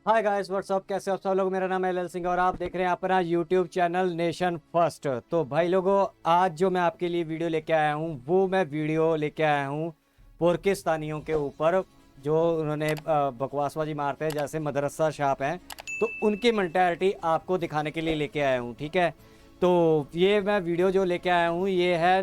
Hi guys what's up, कैसे हो आप सब लोग। मेरा नाम है एल सिंह और आप देख रहे हैं अपना यूट्यूब चैनल नेशन फर्स्ट। तो भाई लोगों, आज जो मैं आपके लिए वीडियो लेके आया हूँ वो मैं वीडियो लेके आया हूँ पाकिस्तानियों के ऊपर, जो उन्होंने बकवासबाजी मारते हैं जैसे मदरसा छाप हैं, तो उनकी मेंटालिटी आपको दिखाने के लिए लेके आया हूँ। ठीक है, तो ये मैं वीडियो जो लेके आया हूँ ये है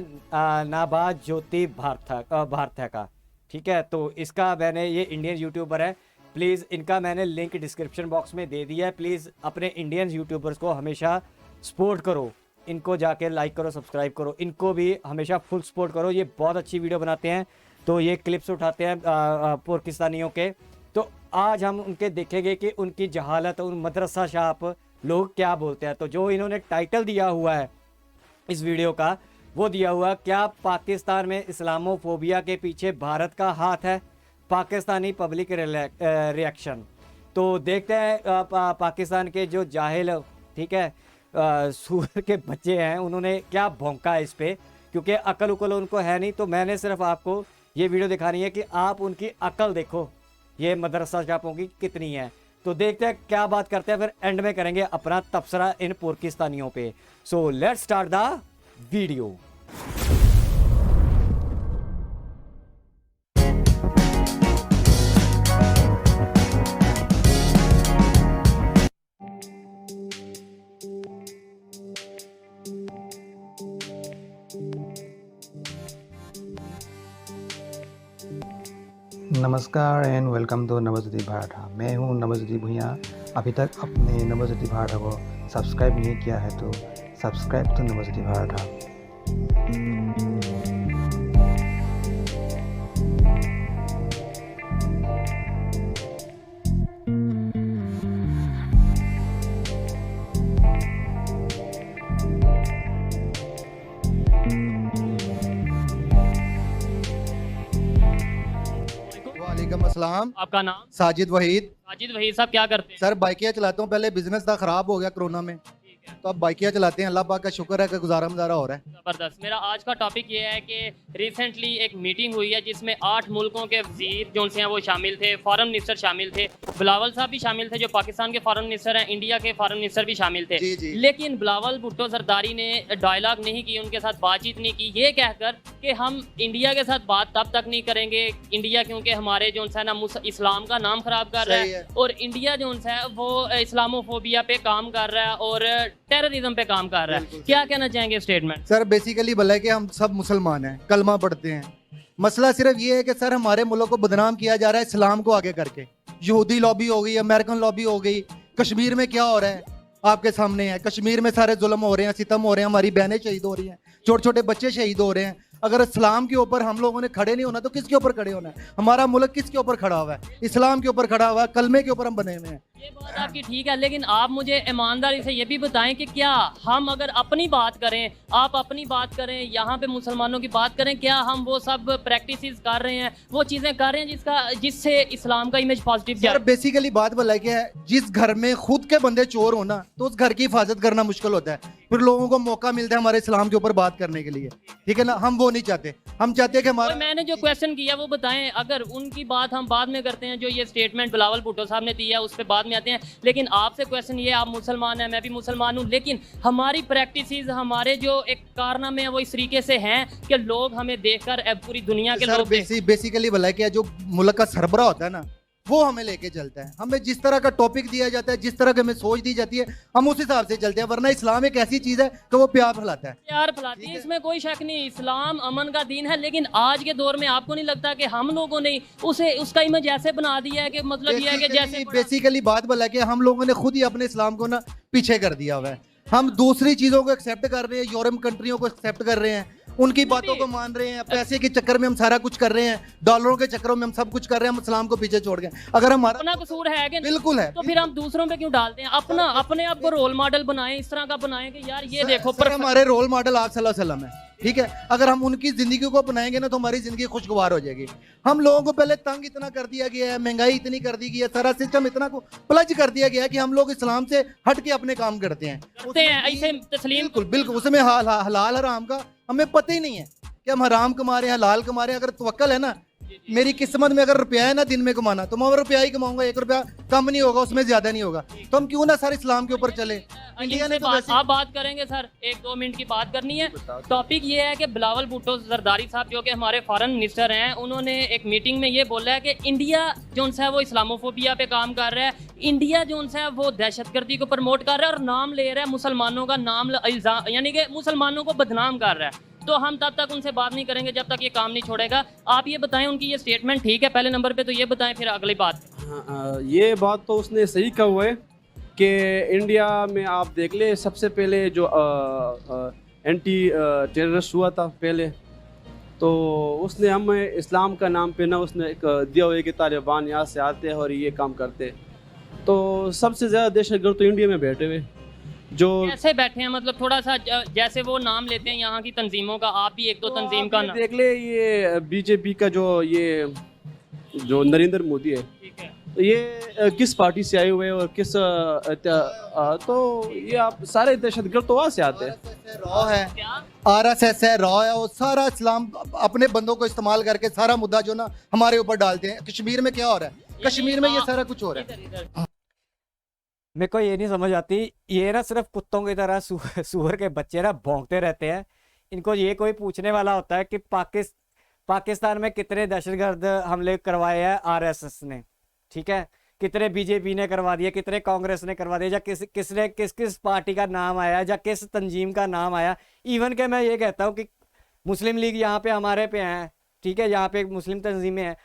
नाबाज ज्योति भारत का। ठीक है, तो इसका मैंने, ये इंडियन यूट्यूबर है, प्लीज़ इनका मैंने लिंक डिस्क्रिप्शन बॉक्स में दे दिया है। प्लीज़ अपने इंडियन यूट्यूबर्स को हमेशा सपोर्ट करो, इनको जाके लाइक करो, सब्सक्राइब करो, इनको भी हमेशा फुल सपोर्ट करो। ये बहुत अच्छी वीडियो बनाते हैं, तो ये क्लिप्स उठाते हैं पाकिस्तानियों के। तो आज हम उनके देखेंगे कि उनकी जहालत, उन मदरसा छाप लोग क्या बोलते हैं। तो जो इन्होंने टाइटल दिया हुआ है इस वीडियो का, वो दिया हुआ, क्या पाकिस्तान में इस्लामोफोबिया के पीछे भारत का हाथ है, पाकिस्तानी पब्लिक रिएक्शन। तो देखते हैं पाकिस्तान के जो जाहिल, ठीक है, सूअर के बच्चे हैं, उन्होंने क्या भौंका है इस पे, क्योंकि अकल उकल उनको है नहीं। तो मैंने सिर्फ आपको ये वीडियो दिखानी है कि आप उनकी अकल देखो, ये मदरसा छापों की कितनी है। तो देखते हैं क्या बात करते हैं, फिर एंड में करेंगे अपना तबसरा इन पाकिस्तानियों पे। So let's start the video. नमस्कार एंड वेलकम टू नवज्योति भाटा। मैं हूं नवज्योति भुइयां। अभी तक अपने नवज्योति भाटा को सब्सक्राइब नहीं किया है तो सब्सक्राइब टू नवज्योति भाटा। वालेकुम अस्सलाम। आपका नाम? साजिद वहीद। साजिद वहीद साहब क्या करते हैं? सर बाइकिया चलाता हूँ, पहले बिजनेस था, खराब हो गया कोरोना में, ठीक है, तो अब बाइकिया चलाते हैं। अल्लाह पाक का शुक्र है कि गुजारा मजारा हो रहा है। ज़बरदस्त। मेरा आज का टॉपिक ये है कि रिसेंटली एक मीटिंग हुई है जिसमें 8 मुल्कों के वजीर जो हैं वो शामिल थे, फॉरेन मिनिस्टर शामिल थे, बिलावल साहब भी शामिल थे जो पाकिस्तान के फॉरेन मिनिस्टर हैं, इंडिया के फॉरेन मिनिस्टर भी शामिल थे। जी जी। लेकिन बिलावल भुट्टो जरदारी ने डायलॉग नहीं की, उनके साथ बातचीत नहीं की, ये कहकर कि हम इंडिया के साथ बात तब तक नहीं करेंगे, इंडिया क्योंकि हमारे जो है ना इस्लाम का नाम खराब कर रहा सही है, है। और इंडिया जो है वो इस्लामोफोबिया पे काम कर रहा है और टेररिज्म पे काम कर रहा है। बिल्कुल क्या कहना चाहेंगे स्टेटमेंट? सर बेसिकली भला है कि हम सब मुसलमान हैं, कलमा पढ़ते हैं। मसला सिर्फ ये है कि सर हमारे मुल्क को बदनाम किया जा रहा है इस्लाम को आगे करके। यहूदी लॉबी हो गई, अमेरिकन लॉबी हो गई। कश्मीर में क्या हो रहा है आपके सामने है। कश्मीर में सारे जुल्म हो रहे हैं, सितम हो रहे हैं, हमारी बहनें शहीद हो रही हैं, छोटे छोटे बच्चे शहीद हो रहे हैं। अगर इस्लाम के ऊपर हम लोगों ने खड़े नहीं होना तो किसके ऊपर खड़े होना है? हमारा मुल्क किसके ऊपर खड़ा हुआ है? इस्लाम के ऊपर खड़ा हुआ है, कलमे के ऊपर हम बने हुए हैं। ये बात आपकी ठीक है, लेकिन आप मुझे ईमानदारी से ये भी बताएं कि क्या हम अगर अपनी बात करें, आप अपनी बात करें, यहाँ पे मुसलमानों की बात करें, क्या हम वो सब प्रैक्टिसेस कर रहे हैं, वो चीज़ें कर रहे हैं जिससे इस्लाम का इमेज पॉजिटिव सर जाए? बेसिकली बात बोला कि जिस घर में खुद के बंदे चोर हो ना तो उस घर की हिफाजत करना मुश्किल होता है। फिर लोगों को मौका मिलता है हमारे इस्लाम के ऊपर बात करने के लिए, ठीक है ना। हम वो नहीं चाहते, हम चाहते हैं कि और हमारा मैंने जो क्वेश्चन किया वो बताएं। अगर उनकी बात हम बाद में करते हैं, जो ये स्टेटमेंट बिलावल भुट्टो साहब ने दिया है उस पर बाद में आते हैं, लेकिन आपसे क्वेश्चन ये, आप मुसलमान हैं, मैं भी मुसलमान हूँ, लेकिन हमारी प्रैक्टिसेस, हमारे जो एक कारनामे हैं वो इस तरीके से हैं कि लोग हमें देखकर पूरी दुनिया के सर लोग बेसिकली भला है कि जो मुल्क का सरबरा होता है ना वो हमें लेके चलता है। हमें जिस तरह का टॉपिक दिया जाता है, जिस तरह की हमें सोच दी जाती है, हम उस हिसाब से चलते हैं। वरना इस्लाम एक ऐसी चीज है कि वो प्यार फैलाता है। प्यार फैलाती है, इसमें कोई शक नहीं। इस्लाम अमन का दीन है, लेकिन आज के दौर में आपको नहीं लगता कि हम लोगों ने उसे उसका इमेज ऐसे बना दिया है कि मतलब ये है कि जैसे बेसिकली बात बोला कि हम लोगों ने खुद ही अपने इस्लाम को ना पीछे कर दिया हुआ है। हम दूसरी चीजों को एक्सेप्ट कर रहे हैं, यूरोप कंट्रियों को एक्सेप्ट कर रहे हैं, उनकी बातों को मान रहे हैं। पैसे के चक्कर में हम सारा कुछ कर रहे हैं, डॉलरों के चक्करों में हम सब कुछ कर रहे हैं, हम इस्लाम को पीछे छोड़ गए। अगर हमारा अपना कसूर है कि नहीं? बिल्कुल है, तो फिर हम दूसरों पे क्यों डालते हैं? अपने आप को रोल मॉडल बनाएं, इस तरह का बनाएं कि यार ये देखो सर हमारे रोल मॉडल आप सल्लल्लाहु अलैहि वसल्लम है, ठीक है। अगर हम उनकी जिंदगी को अपनाएंगे ना तो हमारी जिंदगी खुशगवार हो जाएगी। हम लोगों को पहले तंग इतना कर दिया गया है, महंगाई इतनी कर दी गई है, सारा सिस्टम इतना को प्लज कर दिया गया है कि हम लोग इस्लाम से हट के अपने काम करते हैं ऐसे तस्लीम। बिल्कुल बिल्कुल। उसमें हलाल हराम का हमें पता ही नहीं है कि हम हराम कमा रहे हैं, हलाल कमा रहे हैं। अगर तवक्कल है ना मेरी किस्मत में अगर रुपया है ना दिन में कमाना, तो मैं रुपया ही कमाऊंगा, 1 रुपया कम नहीं होगा, उसमें ज्यादा नहीं होगा। तो हम क्यों ना सर इस्लाम के ऊपर चले। इंडिया ने तो वैसे आप बात करेंगे सर, 1-2 मिनट की बात करनी है। टॉपिक ये है कि बिलावल भुट्टो जरदारी साहब जो कि हमारे फॉरेन मिनिस्टर हैं, उन्होंने एक मीटिंग में ये बोला है कि इंडिया जो है वो इस्लामोफोबिया पे काम कर रहा है, इंडिया जो है वो दहशतगर्दी को प्रमोट कर रहा है और नाम ले रहा है मुसलमानों का नाम, यानी कि मुसलमानों को बदनाम कर रहा है। तो हम तब तक उनसे बात नहीं करेंगे जब तक ये काम नहीं छोड़ेगा। आप ये बताएं, उनकी ये स्टेटमेंट ठीक है पहले नंबर पे, तो ये बताएं, फिर अगली बात। हाँ, ये बात तो उसने सही कहा हुआ है कि इंडिया में आप देख ले, सबसे पहले जो एंटी टेररिस्ट हुआ था पहले, तो उसने हमें इस्लाम का नाम पे ना उसने एक दिया हुआ है कि तालिबान यहाँ से आते हैं और ये काम करते हैं। तो सबसे ज़्यादा दहशतगर्द तो इंडिया में बैठे हुए जो कैसे बैठे हैं, मतलब थोड़ा सा जैसे वो नाम लेते हैं यहाँ की तंजीमों का, आप भी एक दो तंजीम का नाम देख ले। ये बीजेपी का जो नरेंद्र मोदी है, ठीक है, तो ये किस पार्टी से आए हुए हैं और किस तो ये आप सारे दहशतगर्द तो वहाँ से आते हैं। रॉ है, क्या RSS है, रॉ है, और सारा इस्लाम अपने बंदों को इस्तेमाल करके सारा मुद्दा जो ना हमारे ऊपर डालते हैं। कश्मीर में क्या हो रहा है, कश्मीर में ये सारा कुछ हो रहा है। मेरे को ये नहीं समझ आती, ये ना सिर्फ कुत्तों की तरह सूअर के बच्चे ना भौंकते रहते हैं। इनको ये कोई पूछने वाला होता है कि पाकिस्तान में कितने दहशतगर्द हमले करवाए हैं RSS ने, ठीक है, कितने बीजेपी ने करवा दिए, कितने कांग्रेस ने करवा दिए, या किस पार्टी का नाम आया, या किस तंजीम का नाम आया। इवन के मैं ये कहता हूँ कि मुस्लिम लीग यहाँ पे हमारे पे हैं, ठीक है, यहाँ पे मुस्लिम तंजीमें हैं।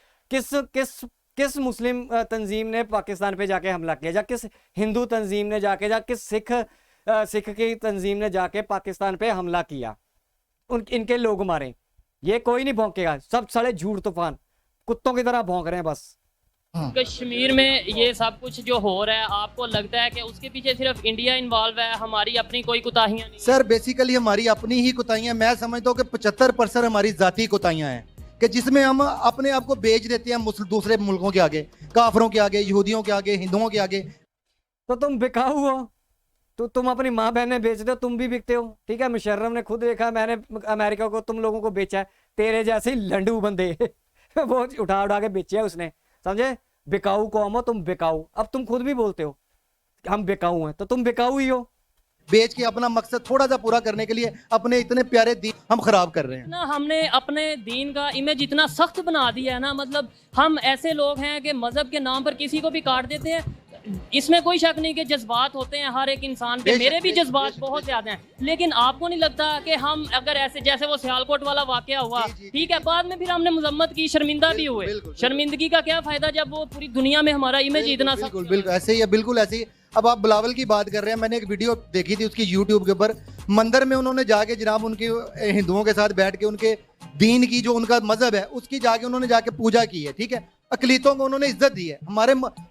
किस मुस्लिम तंजीम ने पाकिस्तान पे जाके हमला किया, या किस हिंदू तंजीम ने जाके, या किस सिख की तंजीम ने जाके पाकिस्तान पे हमला किया, इनके लोग मारे। ये कोई नहीं भौंकेगा, सब साले झूठ तूफान कुत्तों की तरह भौंक रहे हैं बस। कश्मीर में ये सब कुछ जो हो रहा है, आपको लगता है कि उसके पीछे सिर्फ इंडिया इन्वॉल्व है, हमारी अपनी कोई कोताहियां नहीं? सर बेसिकली हमारी अपनी ही कोताहियां, मैं समझता हूँ कि 75% हमारी जाती कोताहियां हैं, कि जिसमें हम अपने आप को बेच देते हैं दूसरे मुल्कों के आगे, काफरों के आगे, यहूदियों के आगे, हिंदुओं के आगे। तो तुम बिकाऊ हो, तो तुम अपनी माँ बहनें बेचते हो, तुम भी बिकते हो, ठीक है। मुशर्रफ ने खुद देखा, मैंने अमेरिका को तुम लोगों को बेचा है, तेरे जैसे ही लंडू बंदे वो उठा के बेचे है उसने, समझे। बिकाऊ कौम हो तुम, बिकाऊ। अब तुम खुद भी बोलते हो हम बिकाऊ हैं, तो तुम बिकाऊ ही हो। बेच के अपना मकसद थोड़ा सा पूरा करने के लिए अपने इतने प्यारे दीन हम खराब कर रहे हैं ना। हमने अपने दीन का इमेज इतना सख्त बना दिया है ना, मतलब हम ऐसे लोग हैं कि मजहब के नाम पर किसी को भी काट देते हैं। इसमें कोई शक नहीं कि जज्बात होते हैं हर एक इंसान के, मेरे भी जज्बात बहुत ज्यादा हैं, लेकिन आपको नहीं लगता कि हम अगर ऐसे जैसे वो सियालकोट वाला वाकया हुआ, ठीक है, बाद में फिर हमने मजम्मत की, शर्मिंदा भी हुए, शर्मिंदगी का क्या फायदा जब वो पूरी दुनिया में हमारा इमेज इतना सख्त। बिल्कुल ऐसे ही है, बिल्कुल ऐसे ही। अब आप बिलावल की बात कर रहे हैं, मैंने एक वीडियो देखी थी उसकी यूट्यूब के ऊपर, मंदिर में उन्होंने जाके जनाब उनके हिंदुओं के साथ बैठ के उनके दीन की जो उनका मजहब है उसकी जाके उन्होंने जाके पूजा की है, ठीक है, अकलीतों को उन्होंने इज्जत दी है।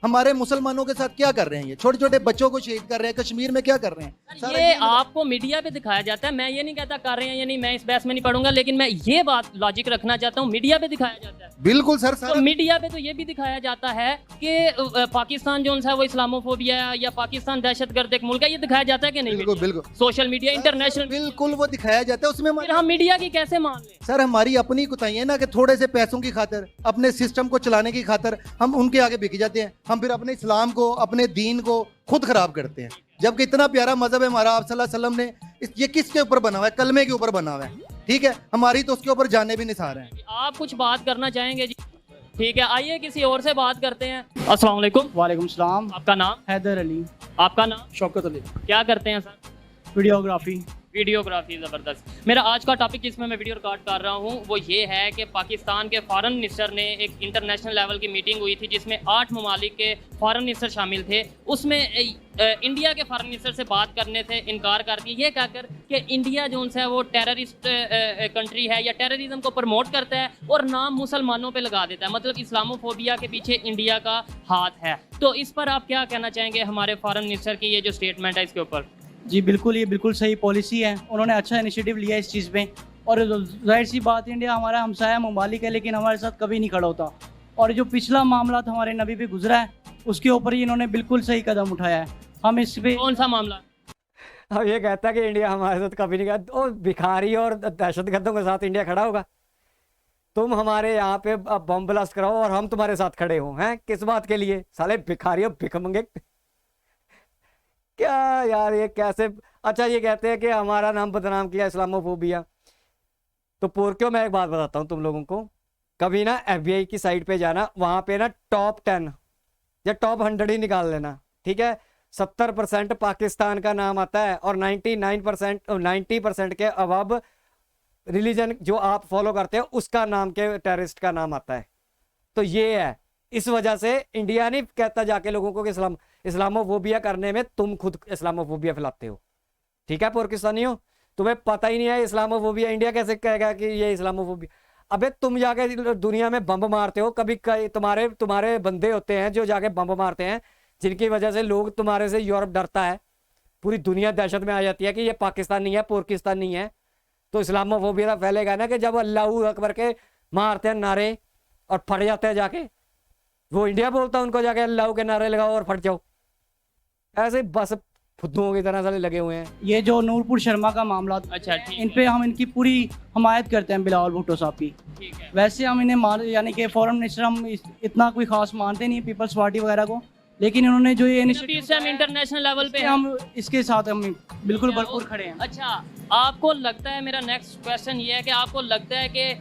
हमारे मुसलमानों के साथ क्या कर रहे हैं, ये छोटे छोटे बच्चों को शहीद कर रहे हैं, कश्मीर में क्या कर रहे हैं। ये आपको मीडिया पे दिखाया जाता है, मैं ये नहीं कहता कर रहे हैं या नहीं, मैं इस बहस में नहीं पढ़ूंगा, लेकिन मैं ये बात लॉजिक रखना चाहता हूँ, मीडिया पे दिखाया जाता है। बिल्कुल सर, तो मीडिया पे तो ये भी दिखाया जाता है कि पाकिस्तान जो है वो इस्लामोफोबिया या पाकिस्तान दहशतगर्द एक मुल्क है, ये दिखाया जाता है कि नहीं? बिल्कुल बिल्कुल सोशल मीडिया इंटरनेशनल बिल्कुल वो दिखाया जाता है, उसमें फिर हम मीडिया की कैसे मान लें? सर हमारी अपनी कोताही है ना, कि थोड़े से पैसों की खातिर, अपने सिस्टम को चलाने की खातिर हम उनके आगे बिक जाते हैं। हम फिर अपने इस्लाम को, अपने दीन को खुद खराब करते हैं, जबकि इतना प्यारा मजहब है हमारा। आप सल्लल्लाहु अलैहि वसल्लम ने ये किसके ऊपर बना हुआ है? कलमे के ऊपर बना हुआ है, ठीक है, हमारी तो उसके ऊपर जाने भी निसार हैं। आप कुछ बात करना चाहेंगे जी? ठीक है, आइए किसी और से बात करते हैं। अस्सलाम वालेकुम। वालेकुम सलाम। आपका नाम? हैदर अली। आपका नाम? शौकत अली। क्या करते हैं सर? वीडियोग्राफी। वीडियोग्राफी, ज़बरदस्त। मेरा आज का टॉपिक जिसमें मैं वीडियो रिकॉर्ड कर रहा हूँ वो ये है कि पाकिस्तान के फॉरेन मिनिस्टर ने एक इंटरनेशनल लेवल की मीटिंग हुई थी जिसमें 8 ममालिक के फॉरेन मिनिस्टर शामिल थे। उसमें इंडिया के फॉरेन मिनिस्टर से बात करने से इनकार कर दिया, ये कहकर कि इंडिया जो है वो टेररिस्ट कंट्री है या टेररिज्म को प्रमोट करता है और नाम मुसलमानों पे लगा देता है, मतलब इस्लामोफोबिया के पीछे इंडिया का हाथ है। तो इस पर आप क्या कहना चाहेंगे हमारे फॉरेन मिनिस्टर की ये जो स्टेटमेंट है इसके ऊपर? जी बिल्कुल, ये बिल्कुल सही पॉलिसी है, उन्होंने अच्छा इनिशिएटिव लिया इस चीज़ पे। और जाहिर सी बात, इंडिया हमारा हमसाया ममालिक है लेकिन हमारे साथ कभी नहीं खड़ा होता। और जो पिछला मामला हमारे नबी पे गुजरा है उसके ऊपर ही इन्होंने बिल्कुल सही कदम उठाया है। हम इस पे कौन सा मामला? अब ये कहता है कि इंडिया हमारे साथ कभी नहीं गया, तो भिखारी और दहशतगर्दों के साथ इंडिया खड़ा होगा? तुम हमारे यहाँ पे बम ब्लास्ट कराओ और हम तुम्हारे साथ खड़े हो, हैं किस बात के लिए? साले भिखारियों भिखमंगे क्या यार, ये कैसे? अच्छा ये कहते हैं कि हमारा नाम बदनाम किया, इस्लामोफोबिया। तो पोरक्यों मैं एक बात बताता हूँ तुम लोगों को, कभी ना एफबीआई की साइट पे जाना, वहां पे ना टॉप 10 या टॉप 100 ही निकाल लेना, ठीक है? 70% पाकिस्तान का नाम आता है और 90% के अबव रिलीजन जो आप फॉलो करते हो उसका नाम के टेररिस्ट का नाम आता है। तो ये है, इस वजह से इंडिया नहीं कहता जाके लोगों को कि इस्लामोफोबिया करने में तुम खुद इस्लामोफोबिया फैलाते हो, ठीक है पाकिस्तानियों? तुम्हें पता ही नहीं है इस्लामोफोबिया, इंडिया कैसे कहेगा कि ये इस्लामोफोबिया? अबे तुम जाके दुनिया में बम मारते हो, कभी तुम्हारे बंदे होते हैं जो जाके बम मारते हैं, जिनकी वजह से लोग तुम्हारे से, यूरोप डरता है, पूरी दुनिया दहशत में आ जाती है कि ये पाकिस्तान नहीं है, पाकिस्तान नहीं है। तो इस्लामोफोबिया फैलेगा ना कि जब अल्लाहू अकबर के मारते हैं नारे और फट जाते हैं जाके, वो इंडिया बोलता है उनको जाके अल्लाह के नारे लगाओ और फट जाओ। ऐसे बस फुद्दुओं की तरह साले लगे हुए हैं। ये जो नूरपुर शर्मा का मामला था, अच्छा ठीक इन पे हम इनकी पूरी हमायत करते हैं, बिलावल भुट्टो साहब की। ठीक है। वैसे हम इन्हें यानी कि फॉरेन मिनिस्टर हम इतना कोई खास मानते नहीं पीपल्स पार्टी वगैरह को, लेकिन इन्होंने जो ये इनिशिएटिव हम इंटरनेशनल लेवल पे हम इसके साथ हम बिल्कुल भरपूर खड़े हैं। अच्छा, आपको लगता है, मेरा नेक्स्ट क्वेश्चन ये है कि आपको लगता है कि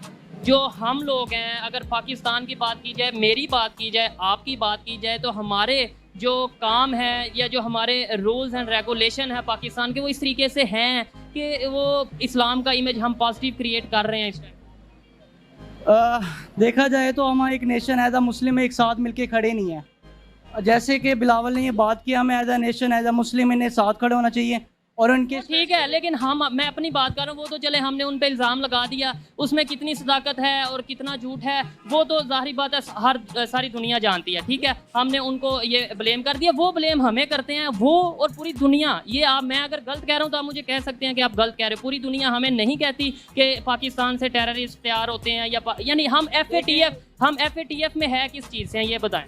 जो हम लोग हैं, अगर पाकिस्तान की बात की जाए, मेरी बात की जाए, आपकी बात की जाए, तो हमारे जो काम है या जो हमारे रूल्स एंड रेगुलेशन है पाकिस्तान के, वो इस तरीके से हैं कि वो इस्लाम का इमेज हम पॉजिटिव क्रिएट कर रहे हैं इस टाइम? देखा जाए तो हम एक नेशन एज अ मुस्लिम एक साथ मिलके खड़े नहीं है। जैसे कि बिलावल ने ये बात की, हमें as a nation as a Muslim इन्हें साथ खड़े होना चाहिए और उनके ठीक है, लेकिन मैं अपनी बात कर रहा हूँ, वो तो चले हमने उन पे इल्ज़ाम लगा दिया, उसमें कितनी सदाकत है और कितना झूठ है वो तो ज़ाहिर बात है सारी दुनिया जानती है, ठीक है? हमने उनको ये ब्लेम कर दिया, वो ब्लेम हमें करते हैं, वो और पूरी दुनिया। ये मैं अगर गलत कह रहा हूँ तो आप मुझे कह सकते हैं कि आप गलत कह रहे हो। पूरी दुनिया हमें नहीं कहती कि पाकिस्तान से टेररिस्ट तैयार होते हैं, या यानी हम FATF में है किस चीज़ से हैं, ये बताएं।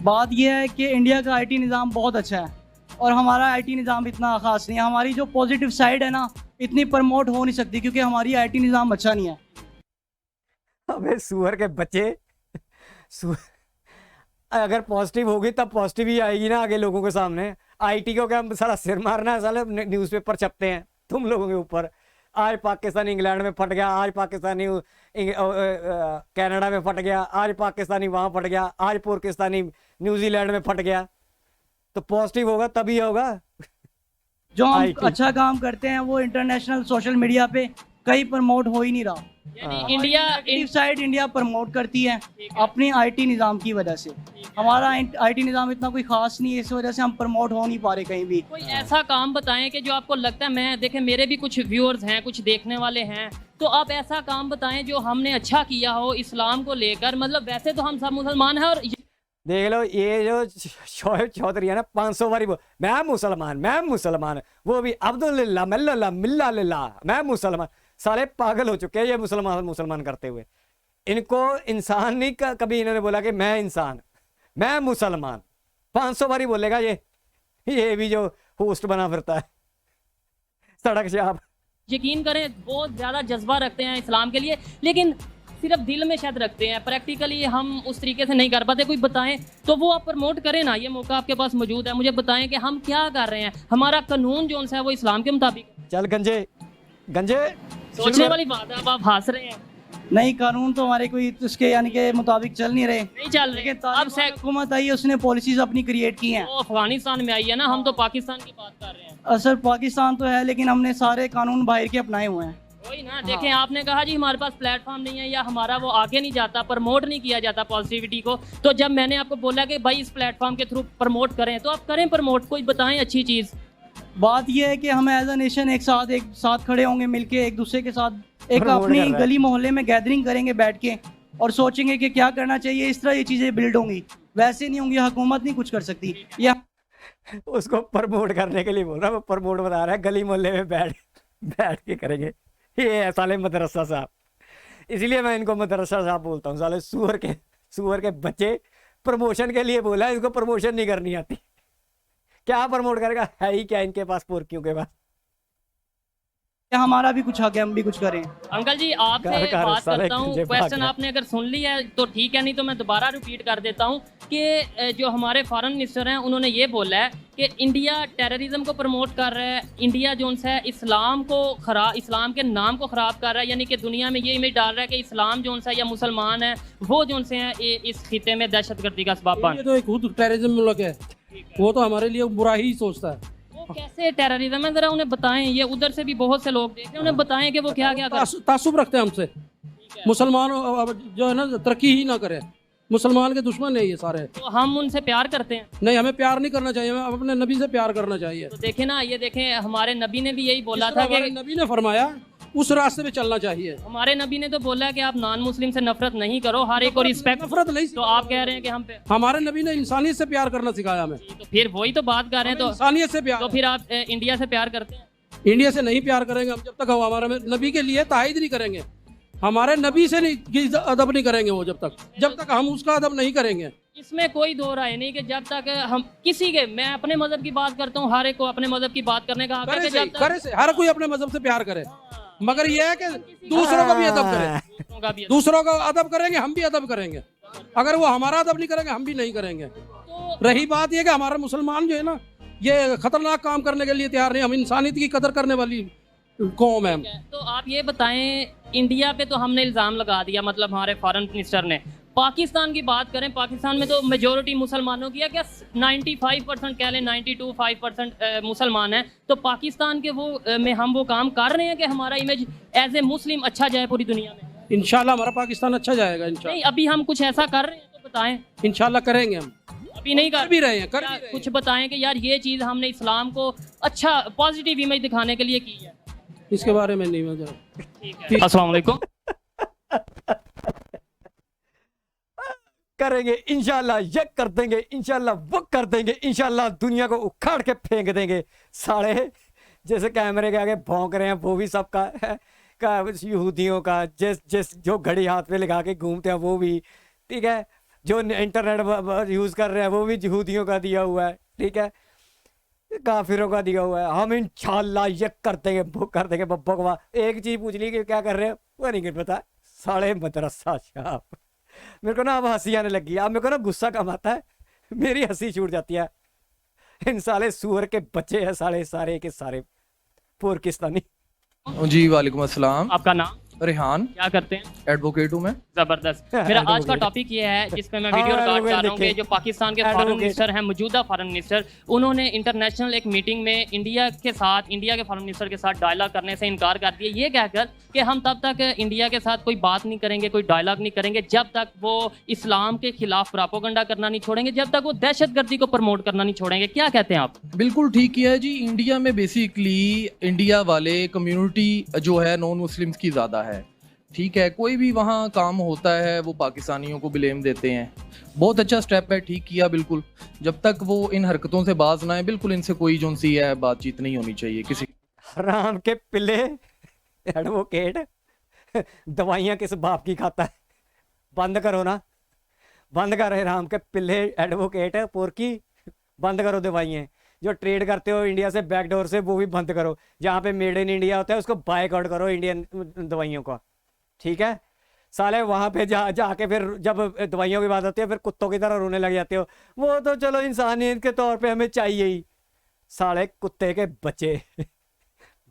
बात यह है कि इंडिया का IT निज़ाम बहुत अच्छा है और हमारा IT निज़ाम इतना ख़ास नहीं है। हमारी जो पॉजिटिव साइड है ना, इतनी प्रमोट हो नहीं सकती क्योंकि हमारी IT निज़ाम अच्छा नहीं है। अबे सुअर के बच्चे, अगर पॉजिटिव होगी तब पॉजिटिव ही आएगी ना आगे लोगों के सामने। IT को क्या साला सिर मारना है? साले न्यूज़पेपर छपते हैं तुम लोगों के ऊपर। आज पाकिस्तान इंग्लैंड में फट गया, आज पाकिस्तानी कनाडा में फट गया, आज पाकिस्तानी वहाँ फट गया, आज पाकिस्तानी न्यूजीलैंड में फट गया। तो पॉजिटिव होगा तभी होगा। जो हम IT अच्छा काम करते हैं वो इंटरनेशनल सोशल मीडिया पे कहीं प्रमोट हो ही नहीं रहा। यानी इंडिया साइड इंडिया प्रमोट करती है अपनी IT निज़ाम की वजह से। हमारा IT निज़ाम इतना कोई ख़ास नहीं है, इस वजह से हम प्रमोट हो नहीं पा रहे कहीं भी। कोई ऐसा काम बताएं कि जो आपको लगता है, मैं देखें मेरे भी कुछ व्यूअर्स हैं, कुछ देखने वाले हैं, तो आप ऐसा काम बताएं जो हमने अच्छा किया हो इस्लाम को लेकर। मतलब वैसे तो हम सब मुसलमान हैं और देख लो ये जो शोएब चौधरी है ना, 500 बारी मैं मुसलमान, वो भी अब्दुल्ला मिल्ला मैं मुसलमान। सारे पागल हो चुके हैं ये मुसलमान करते हुए। इनको इंसान नहीं कभी इन्होंने बोला कि मैं इंसान, मैं मुसलमान। 500 बारी बोलेगा ये भी जो होस्ट बना फिरता है सड़क से। आप यकीन करें बहुत ज़्यादा जज्बा रखते हैं इस्लाम के लिए, लेकिन सिर्फ दिल में शायद रखते हैं, प्रैक्टिकली हम उस तरीके से नहीं कर पाते। कोई बताएं तो वो आप प्रमोट करें ना, ये मौका आपके पास मौजूद है। मुझे बताएं कि हम क्या कर रहे हैं, हमारा कानून जो है वो इस्लाम के मुताबिक। चल गंजे सोचने वाली बात है, अब आप हंस रहे हैं। नहीं, कानून तो हमारे कोई उसके यानी के मुताबिक चल नहीं रहे, नहीं चल रहे। लेकिन अब हुकूमत आई है, उसने पॉलिसीज अपनी क्रिएट की हैं। वो अफगानिस्तान में आई है ना, हम तो पाकिस्तान की बात कर रहे हैं। असल पाकिस्तान तो है, लेकिन हमने सारे कानून बाहर के अपनाए हुए हैं। वही ना, देखें आपने कहा जी हमारे पास प्लेटफॉर्म नहीं है या हमारा वो आगे नहीं जाता, प्रमोट नहीं किया जाता पॉजिटिविटी को। तो जब मैंने आपको बोला कि भाई इस प्लेटफॉर्म के थ्रू प्रमोट करें, तो आप करें प्रमोट, कोई बताएं अच्छी चीज़। बात यह है कि हम एज अ नेशन एक साथ खड़े होंगे, मिलके एक दूसरे के साथ एक प्रमोट अपनी कर रहा है। गली मोहल्ले में गैदरिंग करेंगे बैठ के और सोचेंगे कि क्या करना चाहिए। इस तरह ये चीज़ें बिल्ड होंगी, वैसे नहीं होंगी। हुकूमत नहीं कुछ कर सकती। या उसको प्रमोट करने के लिए बोल रहा है, वो प्रमोट बता रहा है गली मोहल्ले में बैठ के करेंगे। ये है साले मदरसा साहब, इसलिए मैं इनको मदरसा साहब बोलता हूँ। साले सुअर के बच्चे प्रमोशन के लिए बोला, इसको प्रमोशन नहीं करनी आती। क्या प्रमोट करेगा? है ही क्या इनके पास, पोरकियों के पास। क्या हमारा भी कुछ हक है, हम भी कुछ करें। अंकल जी आपसे घर घर बात साले करता हूँ, गंजे भाग क्वेश्चन गए। आपने अगर सुन लिया है तो ठीक है, नहीं तो मैं दोबारा रिपीट कर देता हूँ कि जो हमारे फॉरेन मिनिस्टर हैं उन्होंने ये बोला है कि इंडिया टेररिज्म को प्रमोट कर रहा है, इंडिया जो है इस्लाम के नाम को ख़राब कर रहा है, यानी कि दुनिया में ये इमेज डाल रहा है कि इस्लाम जो है या मुसलमान है वो जो से हैं इस खिते में दहशतगर्दी का सबब बन। ये तो एक खुद टेररिज्म मुल्क है, वो तो हमारे लिए बुरा ही सोचता है। वो कैसे टेररिज्म है, जरा उन्हें बताएं, ये उधर से भी बहुत से लोग देख रहे हैं, उन्हें बताएं कि वो क्या क्या कर तासुब रखते हैं हमसे। मुसलमान जो है ना तरक्की ही ना करे, मुसलमान के दुश्मन है ये सारे। तो हम उनसे प्यार करते हैं। नहीं, हमें प्यार नहीं करना चाहिए, हमें अपने नबी से प्यार करना चाहिए। तो देखें ना, ये देखें हमारे नबी ने भी यही बोला जिस था तरह हमारे कि नबी ने फरमाया उस रास्ते पे चलना चाहिए। हमारे नबी ने तो बोला कि आप नॉन मुस्लिम से नफरत नहीं करो, हर एक को रिस्पेक्ट। नफरत नहीं, तो आप कह रहे हैं कि हम पे हमारे नबी ने इंसानियत से प्यार करना सिखाया हमें। तो फिर वही तो बात कर रहे हैं। तो इंसानियत से प्यार। तो फिर आप इंडिया से प्यार करते हैं? इंडिया से नहीं प्यार करेंगे हम जब तक हम हमारे नबी के लिए तायद नहीं करेंगे, हमारे नबी से नहीं अदब नहीं करेंगे वो जब तक हम उसका अदब नहीं करेंगे। इसमें कोई दो राय नहीं कि जब तक हम किसी के, मैं अपने मजहब की बात करता हूँ, हर एक को अपने मजहब की बात करने का हक है कि जब तक करे से हर कोई अपने मजहब से प्यार करे, मगर यह है कि दूसरों का भी अदब करे। दूसरों का भी दूसरों का अदब करेंगे, हम भी अदब करेंगे। अगर वो हमारा अदब नहीं करेंगे, हम भी नहीं करेंगे। रही बात यह कि हमारे मुसलमान जो है ना, ये खतरनाक काम करने के लिए तैयार नहीं, हम इंसानियत की कदर करने वाली कौम है। तो आप ये बताएं, इंडिया पे तो हमने इल्ज़ाम लगा दिया, मतलब हमारे फॉरेन मिनिस्टर ने। पाकिस्तान की बात करें, पाकिस्तान में तो मेजोरिटी मुसलमानों की है, क्या 95% कह लें, 92-5% मुसलमान हैं। तो पाकिस्तान के वो में हम वो काम कर रहे हैं कि हमारा इमेज एज ए मुस्लिम अच्छा जाए पूरी दुनिया में? इंशाल्लाह हमारा पाकिस्तान अच्छा जाएगा। नहीं, अभी हम कुछ ऐसा कर रहे हैं तो बताएं। इंशाल्लाह करेंगे हम, अभी नहीं कर भी रहे हैं, कर भी क्या रहे हैं। कुछ बताएं कि यार ये चीज़ हमने इस्लाम को अच्छा पॉजिटिव इमेज दिखाने के लिए की है। इसके बारे में नहीं मुझे। अस्सलाम वालेकुम। करेंगे इंशाल्लाह, ये कर देंगे इंशाल्लाह, वो कर देंगे इंशाल्लाह, दुनिया को उखाड़ के फेंक देंगे साले। जैसे कैमरे के आगे भौंक रहे हैं वो भी सबका का यहूदियों का, जिस जो घड़ी हाथ में लगा के घूमते हैं वो भी, ठीक है, जो इंटरनेट यूज़ कर रहे हैं वो भी यहूदियों का दिया हुआ है, ठीक है, काफिरों का दिया हुआ है। हम इंशाल्लाह ये कर देंगे, वो कर देंगे। बब्बा एक चीज़ पूछ ली कि क्या कर रहे हैं, वो नहीं पता, साले मदरसा छाप। मेरे को ना अब हंसी आने लगी है, अब मेरे को ना गुस्सा कम आता है, मेरी हंसी छूट जाती है। इन साले सूअर के बच्चे हैं सारे के सारे पाकिस्तानी। जी वालेकुम अस्सलाम। आपका नाम? रेहान, क्या करते हैं? एडवोकेट हूँ मैं। जबरदस्त। मेरा आज का टॉपिक ये है जिसपे मैं वीडियो रिकॉर्ड कर रहा हूँ कि जो पाकिस्तान के फॉरेन मिनिस्टर हैं, मौजूदा फॉरेन मिनिस्टर, उन्होंने इंटरनेशनल एक मीटिंग में इंडिया के फॉरेन मिनिस्टर के साथ डायलॉग करने से इनकार कर दिया, ये कहकर कि हम तब तक इंडिया के साथ कोई बात नहीं करेंगे, कोई डायलॉग नहीं करेंगे जब तक वो इस्लाम के खिलाफ प्रोपेगेंडा करना नहीं छोड़ेंगे, जब तक वो दहशतगर्दी को प्रमोट करना नहीं छोड़ेंगे। क्या कहते हैं आप? बिल्कुल ठीक किया है जी। इंडिया में बेसिकली इंडिया वाले कम्युनिटी जो है नॉन मुस्लिम्स की ज़्यादा है, ठीक है। कोई भी वहाँ काम होता है वो पाकिस्तानियों को ब्लेम देते हैं। बहुत अच्छा स्टेप है, ठीक किया बिल्कुल। जब तक वो इन हरकतों से बाज ना आए, बिल्कुल इनसे कोई जो सी है बातचीत नहीं होनी चाहिए किसी। हराम के पिल्ले एडवोकेट, दवाइयाँ किस बाप की खाता है? बंद करो ना, बंद करो हराम के पिल्ले एडवोकेट पोरकी, बंद करो दवाइयाँ। जो ट्रेड करते हो इंडिया से बैकडोर से वो भी बंद करो। जहाँ पे मेड इन इंडिया होता है उसको बायकआउट करो इंडियन दवाइयों का, ठीक है। साले वहाँ पे जाके फिर जब दवाइयों की बात होती है फिर कुत्तों की तरह रोने लग जाते हो। वो तो चलो इंसानियत के तौर पे हमें चाहिए ही, साले कुत्ते के बच्चे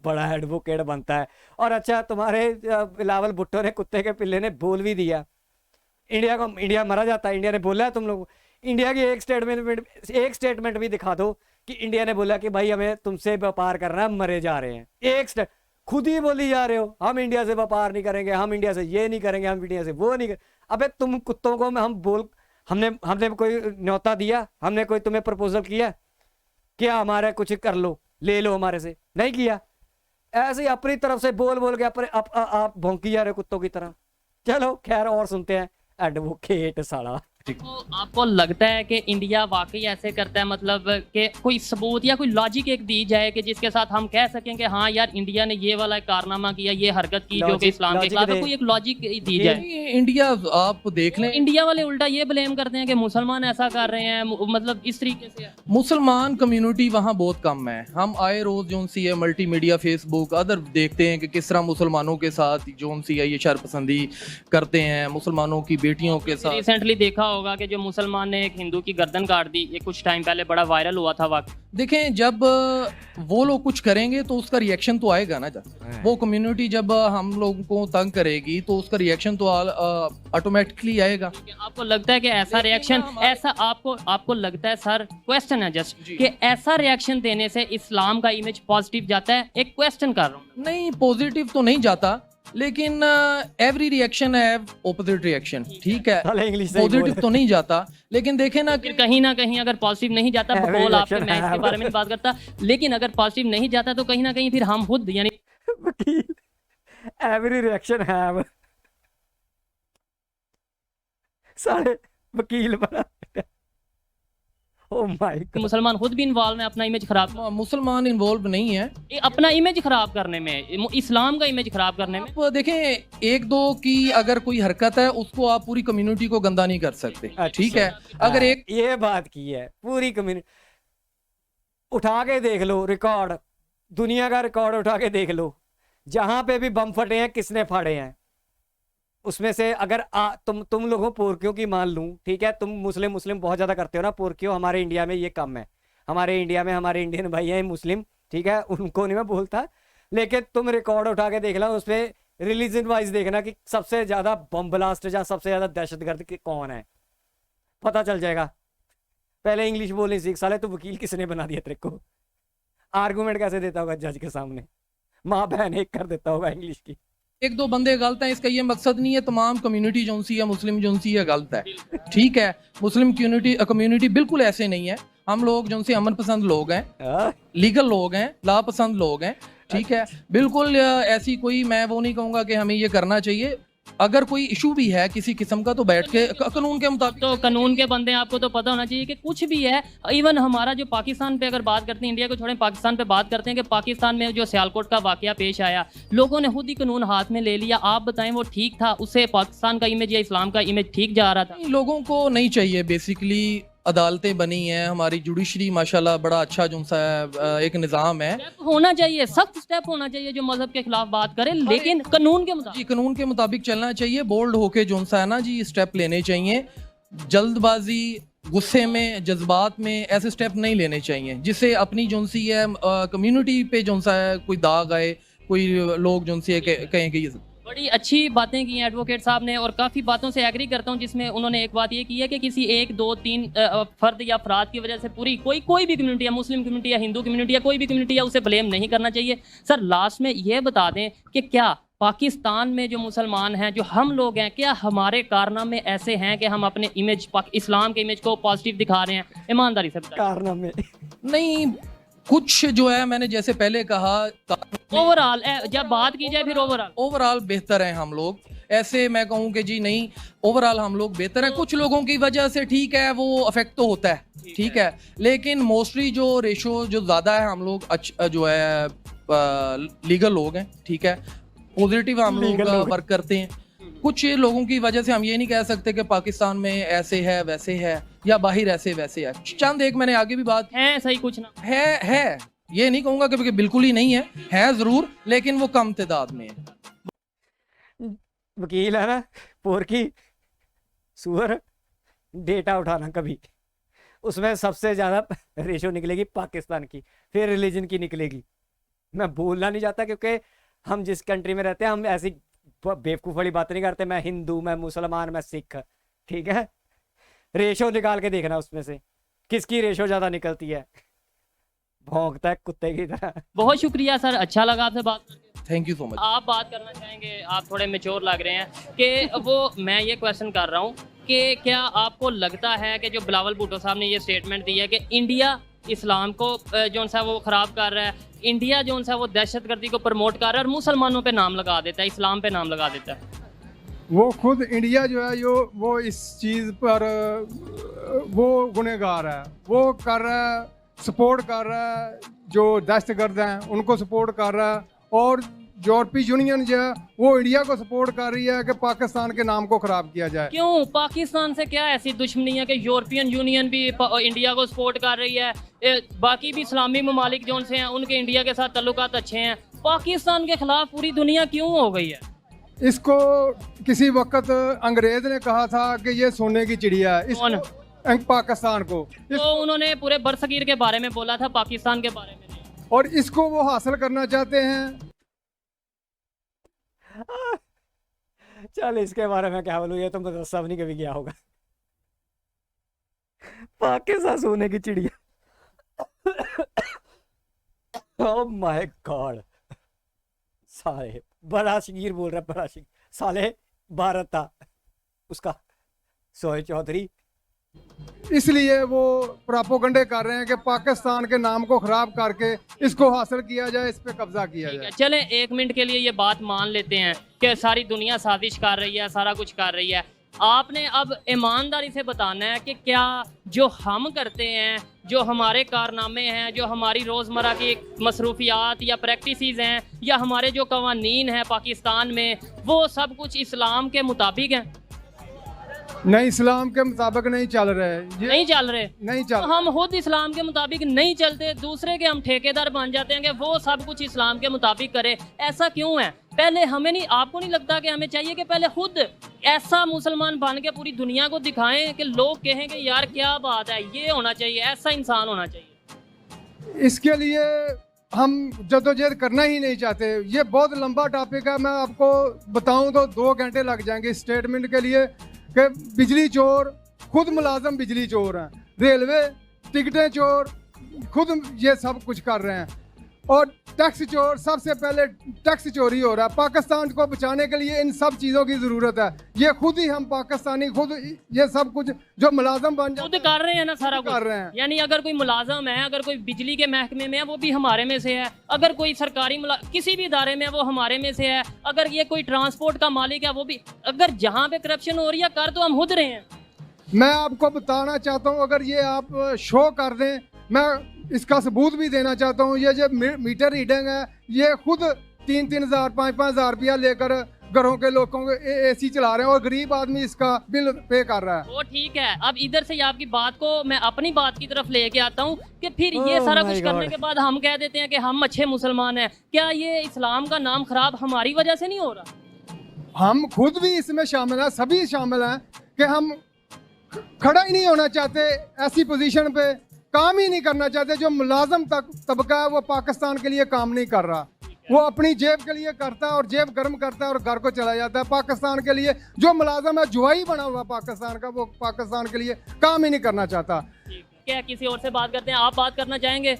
बड़ा एडवोकेट बनता है। और अच्छा, तुम्हारे बिलावल भुट्टो ने, कुत्ते के पिल्ले ने बोल भी दिया इंडिया मरा जाता है। इंडिया ने बोला है तुम लोग, इंडिया की एक स्टेटमेंट भी दिखा दो कि इंडिया ने बोला कि भाई हमें तुमसे व्यापार करना है, मरे जा रहे हैं। एक खुद ही बोली जा रहे हो हम इंडिया से व्यापार नहीं करेंगे, हम इंडिया से ये नहीं करेंगे, हम इंडिया से वो नहीं करेंगे। अबे तुम कुत्तों को हमने कोई न्योता दिया? हमने कोई तुम्हें प्रपोजल किया क्या हमारे कुछ कर लो, ले लो हमारे से? नहीं किया। ऐसे ही अपनी तरफ से बोल के अपने आप भौंकी जा रहे कुत्तों की तरह। चलो खैर, और सुनते हैं एडवोकेट साला। तो आपको लगता है कि इंडिया वाकई ऐसे करता है, मतलब कि कोई सबूत या कोई लॉजिक एक दी जाए कि जिसके साथ हम कह सकें कि हाँ यार इंडिया ने ये वाला कारनामा किया, ये हरकत की जो कि इस्लाम के खिलाफ है, कोई एक लॉजिक दी जाए? इंडिया आप देख लें, इंडिया वाले उल्टा ये ब्लेम करते हैं कि मुसलमान ऐसा कर रहे हैं, मतलब इस तरीके से। मुसलमान कम्युनिटी वहाँ बहुत कम है। हम आए रोज जो सी है मल्टीमीडिया, फेसबुक, अदर देखते हैं कि किस तरह मुसलमानों के साथ जो सी है ये शरपसंदी करते हैं, मुसलमानों की बेटियों के साथ। रिसेंटली देखा होगा कि जो मुसलमान ने एक हिंदू की गर्दन काट दी, ये कुछ टाइम पहले बड़ा वायरल हुआ था वक्त। देखें, जब वो लोग कुछ करेंगे तो उसका रिएक्शन तो आएगा ना। जब वो कम्युनिटी जब हम लोगों को तंग करेगी तो उसका रिएक्शन तो ऑटोमेटिकली आएगा। आपको लगता है कि ऐसा रिएक्शन, ऐसा आपको लगता है सर, क्वेश्चन है जस्ट, कि ऐसा रिएक्शन देने से इस्लाम का इमेज पॉजिटिव जाता है? एक क्वेश्चन कर रहा हूँ। नहीं, पॉजिटिव तो नहीं जाता, लेकिन एवरी रिएक्शन है ऑपोजिट रिएक्शन, ठीक है। पॉजिटिव तो नहीं जाता, लेकिन देखें ना कि कहीं ना कहीं अगर पॉजिटिव नहीं जाता, बोल आपके, मैं इसके बारे में बात करता, लेकिन अगर पॉजिटिव नहीं जाता तो कहीं ना कहीं फिर हम खुद यानी एवरी रिएक्शन है सारे वकील बना। Oh my God. मुसलमान खुद भी इन्वॉल्व है अपना इमेज खराब, मुसलमान इन्वॉल्व नहीं है अपना इमेज खराब करने में, इस्लाम का इमेज खराब करने में। आप देखें, एक दो की अगर कोई हरकत है उसको आप पूरी कम्युनिटी को गंदा नहीं कर सकते, ठीक है। अगर एक ये बात की है, पूरी कम्युनिटी उठा के देख लो, रिकॉर्ड, दुनिया का रिकॉर्ड उठा के देख लो, जहां पे भी बम फटे हैं किसने फाड़े हैं, उसमें से अगर तुम लोगों पोरकियों की मान लूं, ठीक है, तुम मुस्लिम बहुत ज्यादा करते हो ना पोरकियों, हमारे इंडिया में ये कम है। हमारे इंडिया में हमारे इंडियन भाई हैं मुस्लिम, ठीक है, उनको नहीं मैं बोलता, लेकिन तुम रिकॉर्ड उठा के देख लो, उसमें रिलीजन वाइज देखना कि सबसे ज्यादा बम ब्लास्ट या सबसे ज्यादा दहशतगर्द कौन है, पता चल जाएगा। पहले इंग्लिश बोलनी सीख साले, तो वकील किसने बना दिया तेरे को? आर्गूमेंट कैसे देता होगा जज के सामने? माँ बहन एक कर देता होगा इंग्लिश की। एक दो बंदे गलत हैं, इसका ये मकसद नहीं है तमाम कम्युनिटी जो सी है मुस्लिम जो सी है गलत है, ठीक है। मुस्लिम कम्युनिटी बिल्कुल ऐसे नहीं है। हम लोग जो से अमन पसंद लोग हैं, लीगल लोग हैं, ला पसंद लोग हैं, ठीक है। बिल्कुल ऐसी कोई, मैं वो नहीं कहूँगा कि हमें ये करना चाहिए। अगर कोई इशू भी है किसी किस्म का तो बैठ के कानून के मुताबिक, तो कानून के बंदे, आपको तो पता होना चाहिए कि कुछ भी है। इवन हमारा जो पाकिस्तान पे अगर बात करते हैं, इंडिया को छोड़ें, पाकिस्तान पे बात करते हैं कि पाकिस्तान में जो सियालकोट का वाकया पेश आया, लोगों ने खुद ही कानून हाथ में ले लिया। आप बताएं वो ठीक था? उससे पाकिस्तान का इमेज या इस्लाम का इमेज ठीक जा रहा था? लोगों को नहीं चाहिए। बेसिकली अदालतें बनी हैं, हमारी जुडिशरी माशाल्लाह बड़ा अच्छा जो सा एक निज़ाम है। होना चाहिए, सख्त स्टेप होना चाहिए जो मजहब के खिलाफ बात करे, लेकिन कानून के मुताबिक, कानून के मुताबिक चलना चाहिए। बोल्ड होके जो सा है ना जी स्टेप लेने चाहिए। जल्दबाजी, गुस्से में, जज्बात में ऐसे स्टेप नहीं लेने चाहिए जिससे अपनी जो सी है कम्युनिटी पे जो सा है कोई दाग आए, कोई लोग जो सी है कहें कि बड़ी अच्छी बातें की हैं एडवोकेट साहब ने, और काफ़ी बातों से एग्री करता हूं, जिसमें उन्होंने एक बात ये की है कि किसी एक दो तीन फर्द या अफराद की वजह से पूरी कोई भी कम्युनिटी है, मुस्लिम कम्युनिटी या हिंदू कम्युनिटी या कोई भी कम्युनिटी है, उसे ब्लेम नहीं करना चाहिए। सर लास्ट में ये बता दें कि क्या पाकिस्तान में जो मुसलमान हैं, जो हम लोग हैं, क्या हमारे कारनामे ऐसे हैं कि हम अपने इमेज, इस्लाम के इमेज को पॉजिटिव दिखा रहे हैं? ईमानदारी से कारनामे नहीं, कुछ जो है मैंने जैसे पहले कहा, ओवरऑल जब बात की जाए फिर ओवरऑल बेहतर हैं हम लोग। ऐसे मैं कहूँ कि जी नहीं, ओवरऑल हम लोग बेहतर हैं। कुछ लोगों की वजह से ठीक है वो अफेक्ट तो होता है, ठीक है, लेकिन मोस्टली जो रेशो जो ज़्यादा है हम लोग जो है लीगल लोग हैं, ठीक है, पॉजिटिव हम लोग वर्क करते हैं। कुछ लोगों की वजह से हम ये नहीं कह सकते कि पाकिस्तान में ऐसे है वैसे है या बाहर ऐसे वैसे है। चंद एक मैंने आगे भी बात है, सही कुछ ना है ये नहीं कहूँगा कि बिल्कुल ही नहीं है ज़रूर, लेकिन वो कम तादाद में है। वकील है ना पोरकी सुअर, डेटा उठाना कभी, उसमें सबसे ज़्यादा रेशो निकलेगी पाकिस्तान की, फिर रिलीजन की निकलेगी। मैं बोलना नहीं चाहता क्योंकि हम जिस कंट्री में रहते हैं हम ऐसी बेवकूफ़ वाली बातें नहीं करते, मैं हिंदू, मैं मुसलमान, मैं सिख, ठीक है। रेशो निकाल के देखना उसमें से किसकी रेशो ज़्यादा निकलती है। भौंकता है कुत्ते की तरह। बहुत शुक्रिया सर, अच्छा लगा आपसे बात करके। Thank you so much. आप बात करना चाहेंगे? आप थोड़े मैच्योर लग रहे हैं कि वो, मैं ये क्वेश्चन कर रहा हूँ कि क्या आपको लगता है कि जो बिलावल भुट्टो साहब ने ये स्टेटमेंट दी है कि इंडिया इस्लाम को जो सा वो ख़राब कर रहा है, इंडिया जो सा वो दहशतगर्दी को प्रमोट कर रहा है और मुसलमानों पे नाम लगा देता है, इस्लाम पे नाम लगा देता है? वो खुद इंडिया जो है वो इस चीज़ पर वो गुनहगार है। वो कर रहा है, सपोर्ट कर रहा है, जो दहशतगर्द हैं उनको सपोर्ट कर रहा है, और यूरोपीय यूनियन जो है वो इंडिया को सपोर्ट कर रही है कि पाकिस्तान के नाम को ख़राब किया जाए। क्यों? पाकिस्तान से क्या ऐसी दुश्मनी है कि यूरोपियन यूनियन भी इंडिया को सपोर्ट कर रही है, बाकी भी इस्लामी ममालिक जो से हैं उनके इंडिया के साथ ताल्लुकात अच्छे हैं, पाकिस्तान के खिलाफ पूरी दुनिया क्यों हो गई है? इसको किसी वक्त अंग्रेज ने कहा था कि ये सोने की चिड़िया है, इसको पाकिस्तान को तो उन्होंने पूरे बरसगीर के बारे में बोला था, पाकिस्तान के बारे में नहीं। और इसको वो हासिल करना चाहते हैं। चल इसके बारे में क्या बोलूं, ये तो मदरसा भी नहीं कभी गया होगा। पाकिस्तान सोने की चिड़िया। ओह माय गॉड, साले बड़ा शगीर बोल रहा है, बड़ा शगीर साले भारत था उसका सोहेल चौधरी। इसलिए वो प्रोपेगेंडे कर रहे हैं कि पाकिस्तान के नाम को खराब करके इसको हासिल किया जाए, इस पे कब्जा किया जाए। चलें 1 मिनट के लिए ये बात मान लेते हैं कि सारी दुनिया साजिश कर रही है, सारा कुछ कर रही है। आपने अब ईमानदारी से बताना है कि क्या जो हम करते हैं, जो हमारे कारनामे हैं, जो हमारी रोज़मर्रा की मसरूफियात या प्रैक्टिसेस हैं, या हमारे जो कवानीन हैं पाकिस्तान में, वो सब कुछ इस्लाम के मुताबिक हैं? नहीं, इस्लाम के मुताबिक नहीं चल रहे, नहीं चल रहे, नहीं चल। तो हम खुद इस्लाम के मुताबिक नहीं चलते, दूसरे के हम ठेकेदार बन जाते हैं कि वो सब कुछ इस्लाम के मुताबिक करे। ऐसा क्यों है? पहले हमें नहीं, आपको नहीं लगता कि हमें चाहिए कि पहले खुद ऐसा मुसलमान बन के पूरी दुनिया को दिखाएं कि लोग कहें कि यार क्या बात है, ये होना चाहिए, ऐसा इंसान होना चाहिए। इसके लिए हम जद्दोजहद करना ही नहीं चाहते। ये बहुत लंबा टॉपिक है, मैं आपको बताऊं तो 2 घंटे लग जाएंगे स्टेटमेंट के लिए कि बिजली चोर, खुद मुलाजम बिजली चोर हैं, रेलवे टिकटें चोर, खुद ये सब कुछ कर रहे हैं, और टैक्स चोर, सबसे पहले टैक्स चोरी हो रहा है। पाकिस्तान को बचाने के लिए इन सब चीज़ों की ज़रूरत है। ये खुद ही हम पाकिस्तानी खुद ये सब कुछ जो मुलाजम बन खुद कर रहे हैं ना, सारा कुछ कर रहे हैं। यानी अगर कोई मुलाजम है, अगर कोई बिजली के महकमे में है, वो भी हमारे में से है। अगर कोई सरकारी किसी भी इदारे में है, वो हमारे में से है। अगर ये कोई ट्रांसपोर्ट का मालिक है, वो भी। अगर जहाँ पे करप्शन हो रही है, कर तो हम खुद रहे हैं। मैं आपको बताना चाहता हूँ, अगर ये आप शो कर दें, मैं इसका सबूत भी देना चाहता हूँ। ये जो मीटर रीडिंग है, ये खुद 3-3 हज़ार 5-5 हज़ार रुपया लेकर घरों के लोगों को एसी चला रहे हैं, और गरीब आदमी इसका बिल पे कर रहा है। वो ठीक है, अब इधर से आपकी बात को मैं अपनी बात की तरफ लेके आता हूँ कि फिर ये सारा कुछ करने के बाद हम कह देते हैं कि हम अच्छे मुसलमान हैं। क्या ये इस्लाम का नाम खराब हमारी वजह से नहीं हो रहा? हम खुद भी इसमें शामिल हैं, सभी शामिल हैं कि हम खड़ा ही नहीं होना चाहते, ऐसी पोजीशन पे काम ही नहीं करना चाहते। जो मुलाजम तबका है वो पाकिस्तान के लिए काम नहीं कर रहा, वो अपनी जेब के लिए करता है और जेब गर्म करता है और घर को चला जाता है। पाकिस्तान के लिए जो मुलाजम है, जुआई बना हुआ पाकिस्तान का, वो पाकिस्तान के लिए काम ही नहीं करना चाहता। क्या किसी और से बात करते हैं? आप बात करना चाहेंगे?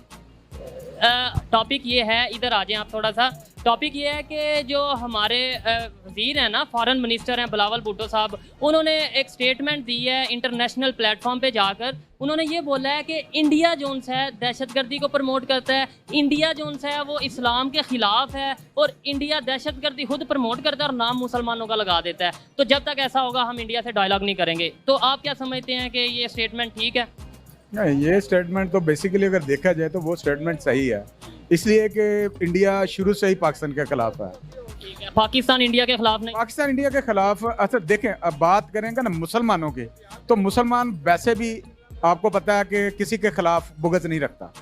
टॉपिक ये है, इधर आ जाएं आप थोड़ा सा। टॉपिक ये है कि जो हमारे वज़ीर हैं ना, फॉरेन मिनिस्टर हैं बिलावल भुट्टो साहब, उन्होंने एक स्टेटमेंट दी है इंटरनेशनल प्लेटफॉर्म पे जाकर। उन्होंने ये बोला है कि इंडिया जोन्स है दहशतगर्दी को प्रमोट करता है, इंडिया जोन्स है वो इस्लाम के ख़िलाफ़ है, और इंडिया दहशतगर्दी खुद प्रमोट करता है और नाम मुसलमानों का लगा देता है। तो जब तक ऐसा होगा हम इंडिया से डायलॉग नहीं करेंगे। तो आप क्या समझते हैं कि ये स्टेटमेंट ठीक है? नहीं, ये स्टेटमेंट तो बेसिकली अगर देखा जाए तो वो स्टेटमेंट सही है, इसलिए कि इंडिया शुरू से ही पाकिस्तान के खिलाफ है। पाकिस्तान इंडिया के खिलाफ नहीं, पाकिस्तान इंडिया के खिलाफ। अच्छा देखें, अब बात करेंगे ना मुसलमानों की, तो मुसलमान वैसे भी आपको पता है कि किसी के खिलाफ बुग़्ज़ नहीं रखता,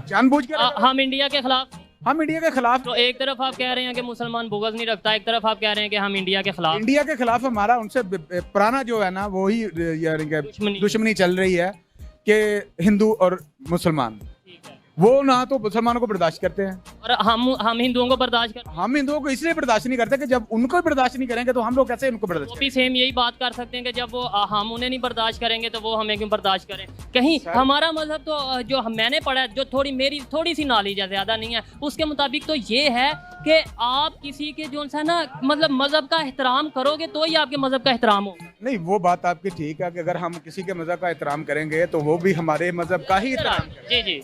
जानबूझ के। हम इंडिया के खिलाफ, हम इंडिया के खिलाफ। तो एक तरफ आप कह रहे हैं कि मुसलमान बुग़्ज़ नहीं रखता, एक तरफ आप कह रहे हैं कि हम इंडिया के खिलाफ। इंडिया के खिलाफ हमारा उनसे पुराना जो है ना, वही दुश्मनी चल रही है कि हिंदू और मुसलमान, वो ना तो मुसलमानों को बर्दाश्त करते हैं, और हम हिंदुओं को बर्दाश्त करते हैं। हम हिंदुओं को इसलिए बर्दाश्त नहीं करते कि जब उनको बर्दाश्त नहीं करेंगे तो हम लोग कैसे उनको बर्दाश्त वो भी सेम यही बात कर सकते हैं कि जब वो हम उन्हें नहीं बर्दाश्त करेंगे तो वो हमें क्यों बर्दाश्त करें। कहीं हमारा मजहब तो जो मैंने पढ़ा है, जो मेरी थोड़ी सी नॉलेज है, ज़्यादा नहीं है, उसके मुताबिक तो ये है कि आप किसी के जो है ना, मतलब मजहब का एहतराम करोगे तो ही आपके मजहब का एहतराम हो। नहीं, वो बात आपकी ठीक है कि अगर हम किसी के मजहब का एहतराम करेंगे तो वो भी हमारे मजहब का ही एहतराम करेंगे। जी जी,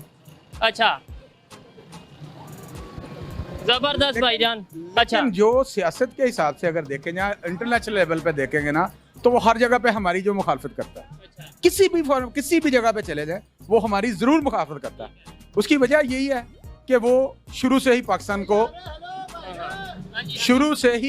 अच्छा। जबरदस्त भाईजान। अच्छा, लेकिन जो सियासत के हिसाब से अगर देखें, जहाँ इंटरनेशनल लेवल पे देखेंगे ना, तो वो हर जगह पे हमारी जो मुखालफत करता है, अच्छा, किसी भी फॉर्म, किसी भी जगह पे चले जाए, वो हमारी जरूर मुखालफत करता है। उसकी वजह यही है कि वो शुरू से ही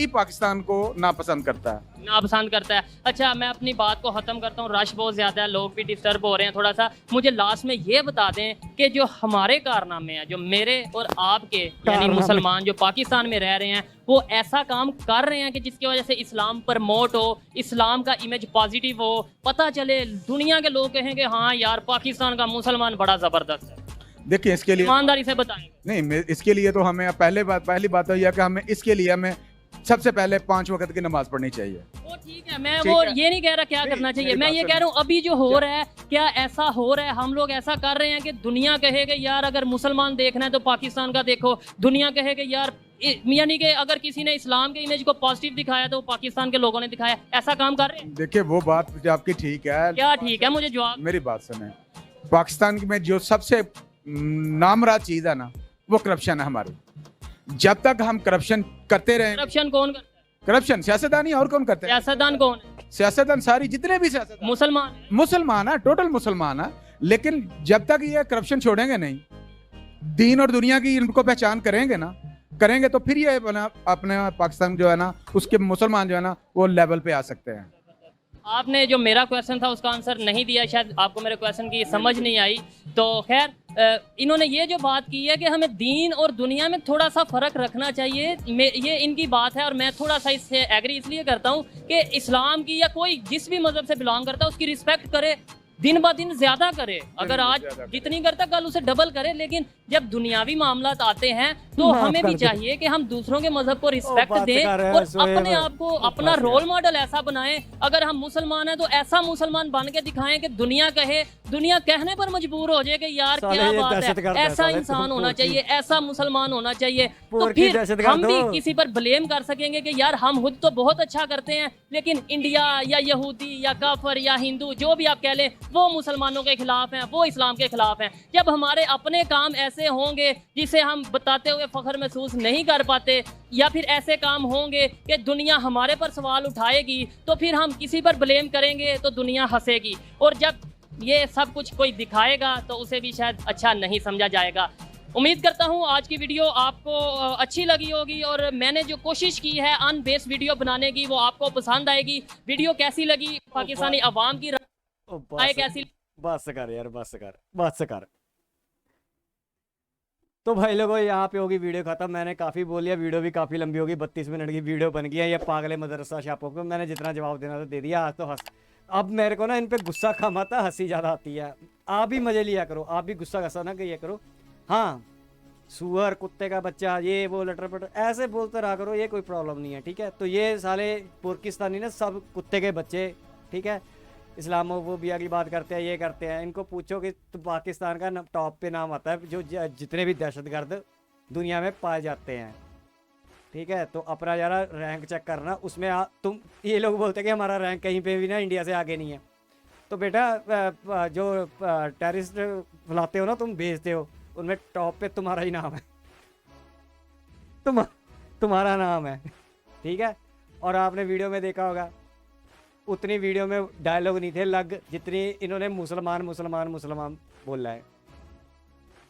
पाकिस्तान को नापसंद करता है। नापसंद करता है। अच्छा, मैं अपनी बात को ख़त्म करता हूँ, रश बहुत ज़्यादा है, लोग भी डिस्टर्ब हो रहे हैं थोड़ा सा। मुझे लास्ट में ये बता दें कि जो हमारे कारनामे हैं, जो मेरे और आपके यानी मुसलमान जो पाकिस्तान में रह रहे हैं, वो ऐसा काम कर रहे हैं कि जिसकी वजह से इस्लाम प्रमोट हो, इस्लाम का इमेज पॉजिटिव हो, पता चले, दुनिया के लोग कहेंगे हाँ यार पाकिस्तान का मुसलमान बड़ा ज़बरदस्त है। देखिए, इसके लिए ईमानदारी से बताएं। नहीं, इसके लिए तो हमें पहली बात तो यह कि हमें इसके लिए हमें सबसे पहले 5 वक्त की नमाज पढ़नी चाहिए। वो ठीक है, मैं वो ये नहीं कह रहा क्या करना चाहिए, मैं ये कह रहा हूँ अभी जो हो रहा है, क्या ऐसा हो रहा है, हम लोग ऐसा कर रहे हैं कि दुनिया कहेगा यार अगर मुसलमान देखना है तो पाकिस्तान का देखो, दुनिया कहेगा यार, यानी कि अगर किसी ने इस्लाम के इमेज को पॉजिटिव दिखाया तो पाकिस्तान के लोगों ने दिखाया, ऐसा काम कर रहे हैं? देखिए, वो बात आपकी ठीक है। क्या ठीक है, मुझे जवाब। मेरी बात सुने, पाकिस्तान में जो सबसे नामराज चीज है ना, वो करप्शन है हमारी। जब तक हम करप्शन करते रहे, करप्शन कौन करता है? करप्शन सियासतदान ही, और कौन करते हैं? सियासतदान कौन है? सियासतदान सारी जितने भी सियासतदान मुसलमान है, टोटल मुसलमान है। लेकिन जब तक ये करप्शन छोड़ेंगे नहीं, दीन और दुनिया की इनको पहचान करेंगे तो फिर ये अपने पाकिस्तान जो है ना, उसके मुसलमान जो है ना, वो लेवल पे आ सकते हैं। आपने जो मेरा क्वेश्चन था उसका आंसर नहीं दिया, शायद आपको मेरे क्वेश्चन की समझ नहीं आई। तो खैर, इन्होंने ये जो बात की है कि हमें दीन और दुनिया में थोड़ा सा फ़र्क रखना चाहिए, ये इनकी बात है और मैं थोड़ा सा इससे एग्री इसलिए करता हूँ कि इस्लाम की या कोई जिस भी मज़हब से बिलोंग करता है उसकी रिस्पेक्ट करे, दिन ब दिन ज्यादा करे। अगर आज जितनी करता कल उसे डबल करे। लेकिन जब दुनियावी मामलात आते हैं तो हमें भी चाहिए कि हम दूसरों के मजहब को रिस्पेक्ट दें और अपने आप को अपना रोल मॉडल ऐसा बनाएं। अगर हम मुसलमान हैं तो ऐसा मुसलमान बन के दिखाएं कि दुनिया कहे, दुनिया कहने पर मजबूर हो जाए कि यार क्या बात है, ऐसा इंसान होना चाहिए, ऐसा मुसलमान होना चाहिए। तो फिर हम भी किसी पर ब्लेम कर सकेंगे कि यार हम खुद तो बहुत अच्छा करते हैं लेकिन इंडिया या यहूदी या काफर या हिंदू जो भी आप कह लें वो मुसलमानों के खिलाफ हैं, वो इस्लाम के खिलाफ हैं। जब हमारे अपने काम ऐसे होंगे जिसे हम बताते हुए फख्र महसूस नहीं कर पाते, या फिर ऐसे काम होंगे कि दुनिया हमारे पर सवाल उठाएगी, तो फिर हम किसी पर ब्लेम करेंगे तो दुनिया हंसेगी। और जब ये सब कुछ कोई दिखाएगा तो उसे भी शायद अच्छा नहीं समझा जाएगा। उम्मीद करता हूँ आज की वीडियो आपको अच्छी लगी होगी और मैंने जो कोशिश की है अनबेस्ड वीडियो बनाने की वो आपको पसंद आएगी। वीडियो कैसी लगी, पाकिस्तानी अवाम की राय कैसी? बस कर यार, बस कर। तो भाई लोगों, यहाँ पे होगी वीडियो खत्म। मैंने काफ़ी बोल लिया, वीडियो भी काफ़ी लंबी होगी, 32 मिनट की वीडियो बन गई है। ये पागले मदरसा छापों को मैंने जितना जवाब देना था दे दिया। आज तो अब मेरे को ना इन पे गुस्सा कम आता, हंसी ज़्यादा आती है। आप भी मज़े लिया करो, आप भी गुस्सा गस्सा ना किया करो। हाँ, सुअर, कुत्ते का बच्चा, ये वो लटर पटर ऐसे बोलते रहा करो, ये कोई प्रॉब्लम नहीं है, ठीक है। तो ये साले पाकिस्तानी ना सब कुत्ते के बच्चे, ठीक है, इस्लामोफोबिया की बात करते हैं, ये करते हैं। इनको पूछो कि तो पाकिस्तान का टॉप पे नाम आता है जो जितने भी दहशतगर्द दुनिया में पाए जाते हैं, ठीक है। तो अपना ज़रा रैंक चेक करना, उसमें तुम ये लोग बोलते हैं कि हमारा रैंक कहीं पे भी ना इंडिया से आगे नहीं है। तो बेटा जो टेररिस्ट फैलाते हो ना, तुम भेजते हो, उनमें टॉप पे तुम्हारा ही नाम है, तुम्हारा नाम है, ठीक है। और आपने वीडियो में देखा होगा उतनी वीडियो में डायलॉग नहीं थे लग जितनी इन्होंने मुसलमान मुसलमान मुसलमान बोला है।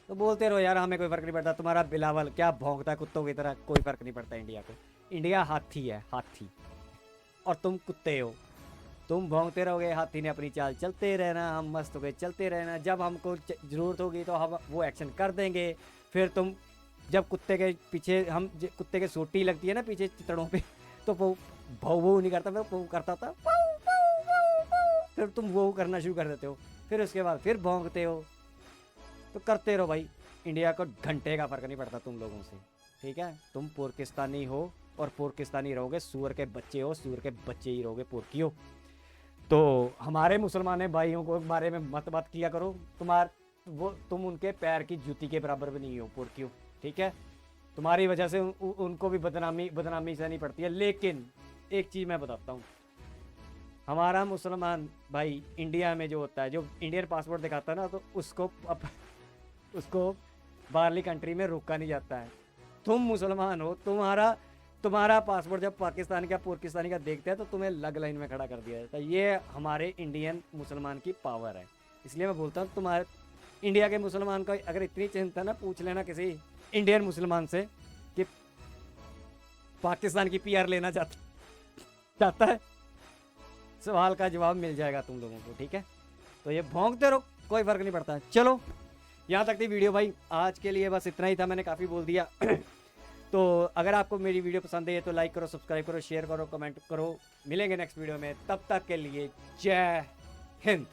तो बोलते रहो यार, हमें कोई फ़र्क नहीं पड़ता। तुम्हारा बिलावल क्या भौंकता है कुत्तों की तरह, कोई फ़र्क नहीं पड़ता इंडिया को। इंडिया हाथी है, हाथी, और तुम कुत्ते हो। तुम भौंकते रहोगे, हाथी ने अपनी चाल चलते रहना, हम मस्त हो गए चलते रहना। जब हमको ज़रूरत होगी तो हम वो एक्शन कर देंगे। फिर तुम जब कुत्ते के पीछे कुत्ते के सोटी लगती है ना पीछे चितड़ों पे, तो वो भाव नहीं करता, मैं वो करता था, फिर तुम वो करना शुरू कर देते हो। फिर उसके बाद फिर भौंकते हो। तो करते रहो भाई, इंडिया को घंटे का फ़र्क नहीं पड़ता तुम लोगों से, ठीक है। तुम पाकिस्तानी हो और पाकिस्तानी रहोगे, सूअर के बच्चे हो, सूअर के बच्चे ही रहोगे, पुरकी हो। तो हमारे मुसलमान भाइयों को बारे में मत बात किया करो। तुम उनके पैर की जूती के बराबर भी नहीं हो, पुरकियो, ठीक है। तुम्हारी वजह से उनको भी बदनामी सहनी पड़ती है। लेकिन एक चीज़ मैं बताता हूँ, हमारा मुसलमान भाई इंडिया में जो होता है, जो इंडियन पासपोर्ट दिखाता है ना, तो उसको बाहरली कंट्री में रोका नहीं जाता है, तुम मुसलमान हो, तुम्हारा पासपोर्ट जब पाकिस्तान का पाकिस्तानी का देखते हैं तो तुम्हें अलग लाइन में खड़ा कर दिया जाता है। ये हमारे इंडियन मुसलमान की पावर है। इसलिए मैं बोलता हूँ तुम्हारे इंडिया के मुसलमान को अगर इतनी चिंता ना, पूछ लेना किसी इंडियन मुसलमान से कि पाकिस्तान की पीआर लेना चाहता है, सवाल का जवाब मिल जाएगा तुम लोगों को, ठीक है। तो ये भौंकते रहो, कोई फर्क नहीं पड़ता। चलो यहाँ तक थी वीडियो भाई, आज के लिए बस इतना ही था, मैंने काफ़ी बोल दिया। तो अगर आपको मेरी वीडियो पसंद है तो लाइक करो, सब्सक्राइब करो, शेयर करो, कमेंट करो। मिलेंगे नेक्स्ट वीडियो में, तब तक के लिए जय हिंद।